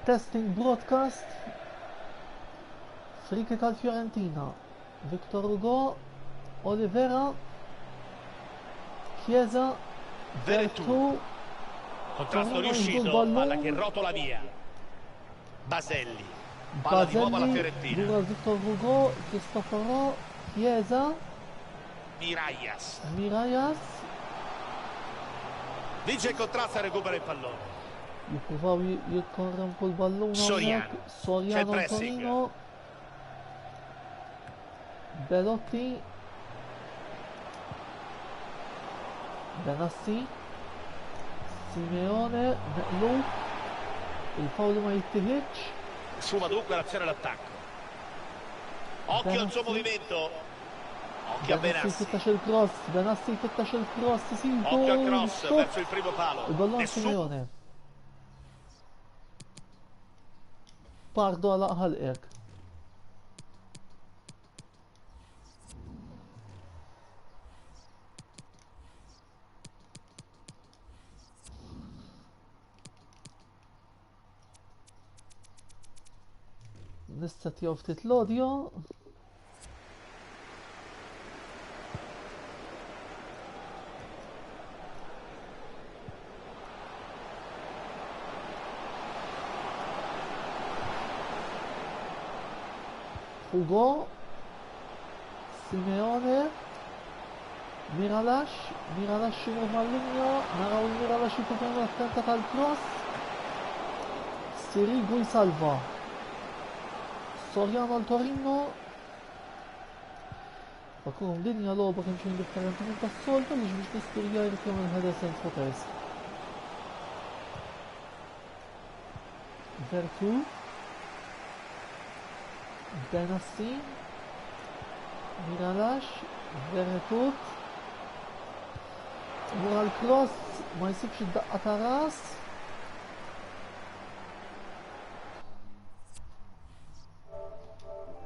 testing broadcast. Free kick al Fiorentina. Victor Hugo, Olivera, Chiesa, Veretout. Contrasto riuscito, palla che rotola via. Baselli, palla di nuovo alla Fiorentina. Dura Victor Hugo, Cristoforo, Chiesa, Mirallas. Vince il contrasto e recupera il pallone. Jippruvaw jikkorrempu l-balluna. Soriano Antonino. Belotti. Benassi. Simeone. Meqlub. Il-fawlu ma jittieħedx. Sfuma dunque l'azione all'attacco. Occhio al suo movimento. Occhio a Benassi. Fittax il-cross. Benassi fittax il-cross. Occhio al cross verso il primo palo. Il-ballon Simeone. Pardo għala ħalqek. Nissetjaw ftit l-audio. Hugo, Simeone, Miralax xinu mal-linja, naraw il-Miralax jikupenu attenta tal-cross, Sirigu jisalva, Soriano al-Torino, fakum dinja loba kemxin differenti minn tas-soltu li biex nisturja jirkjem il-ħedes il-protest. Veretout, Benassi, Miralax, Veretout, wara l-cross ma jsibx id-daqqa ta' ras.